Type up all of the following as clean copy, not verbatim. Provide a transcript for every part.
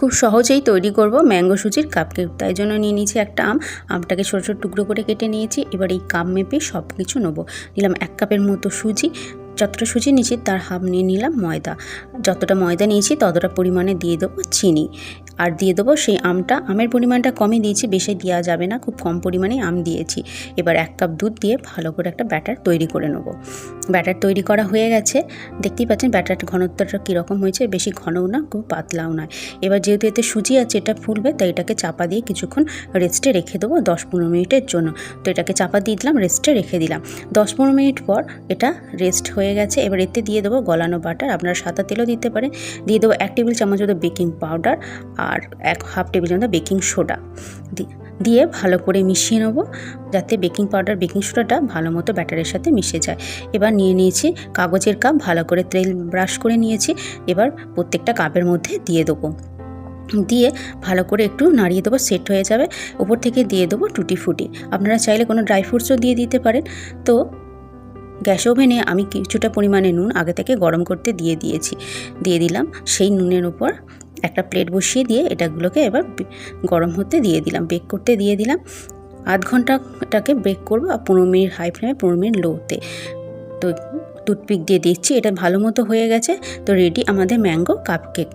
খুব সহজেই তৈরি করব ম্যাঙ্গো সুজির কাপকেক। তাই জন্য নিয়ে নিয়েছি একটা আমটাকে ছোটো ছোটো টুকরো করে কেটে নিয়েছি। এবার এই কাপ মেপে সব কিছু নেবো। নিলাম 1 কাপের মতো সুজি, যতটা সুজি নিয়েছি তার হাফ নিয়ে নিলাম ময়দা, যতটা ময়দা নিয়েছি ততটা পরিমাণে দিয়ে দেবো চিনি, আর দিয়ে দেবো সেই আমের পরিমাণটা কমই দিয়েছি, বেশি দেওয়া যাবে না, খুব কম পরিমাণে আম দিয়েছি। এবার 1 কাপ দুধ দিয়ে ভালো করে একটা ব্যাটার তৈরি করে নেব। ব্যাটার তৈরি করা হয়ে গেছে, দেখতেই পাচ্ছেন ব্যাটারটা ঘনত্বটা কীরকম হয়েছে, বেশি ঘনও না খুব পাতলাও নয়। এবার যেহেতু এতে সুজি আছে এটা ফুলবে, তাই এটাকে চাপা দিয়ে কিছুক্ষণ রেস্টে রেখে দেবো 10-15 মিনিটের জন্য। তো এটাকে চাপা দিয়ে দিলাম, রেস্টে রেখে দিলাম। 10-15 মিনিট পর এটা রেস্ট হয়ে গেছে। এবার এতে দিয়ে দেবো গলানো বাটার, আপনারা সাদা তেলও দিতে পারেন। দিয়ে দেবো 1 টেবিল চামচ মতো বেকিং পাউডার আর হাফ টেবিল চামচ বেকিং সোডা দিয়ে ভালো করে মিশিয়ে নেব, যাতে বেকিং পাউডার বেকিং সোডাটা ভালো মতো ব্যাটারের সাথে মিশে যায়। এবার নিয়ে নিয়েছি কাগজের কাপ, ভালো করে তেল ব্রাশ করে নিয়েছি। এবার প্রত্যেকটা কাপের মধ্যে দিয়ে দেবো, দিয়ে ভালো করে একটু নাড়িয়ে দেবো, সেট হয়ে যাবে। উপর থেকে দিয়ে দেবো টুটি ফুটি, আপনারা চাইলে কোনো ড্রাই ফ্রুটসও দিয়ে দিতে পারেন। তো গ্যাস ওভেনে আমি কিছুটা পরিমাণে নুন আগে থেকে গরম করতে দিয়ে দিলাম। সেই নুনের উপর একটা প্লেট বসিয়ে দিয়ে এটাগুলোকে এবার গরম হতে দিয়ে দিলাম, বেক করতে দিয়ে দিলাম। আধ ঘন্টা এটাকে বেক করবো, আর 15 মিনিট হাই ফ্লেমে 15 মিনিট লোতে। তো টুথপিক দিয়ে দিচ্ছি, এটা ভালো মতো হয়ে গেছে। তো রেডি আমাদের ম্যাঙ্গো কাপকেক।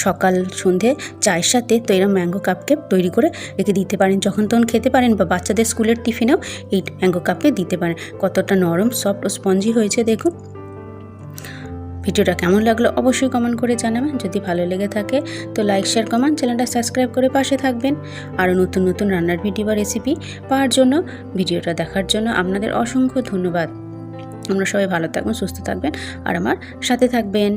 সকাল সন্ধে চায়ের সাথে তো এরকম ম্যাঙ্গো কাপকেক তৈরি করে রেখে দিতে পারেন, যখন তখন খেতে পারেন, বা বাচ্চাদের স্কুলের টিফিনেও এই ম্যাঙ্গো কাপকেক দিতে পারেন। কতটা নরম, সফট ও স্পঞ্জি হয়েছে দেখুন। ভিডিওটা কেমন লাগলো অবশ্যই কমেন্ট করে জানাবেন। যদি ভালো লেগে থাকে তো লাইক, শেয়ার, কমেন্ট, চ্যানেলটা সাবস্ক্রাইব করে পাশে থাকবেন। আরও নতুন নতুন রান্নার ভিডিও বা রেসিপি পাওয়ার জন্য, ভিডিওটা দেখার জন্য আপনাদের অসংখ্য ধন্যবাদ। আমরা সবাই ভালো থাকবেন, সুস্থ থাকবেন আর আমার সাথে থাকবেন।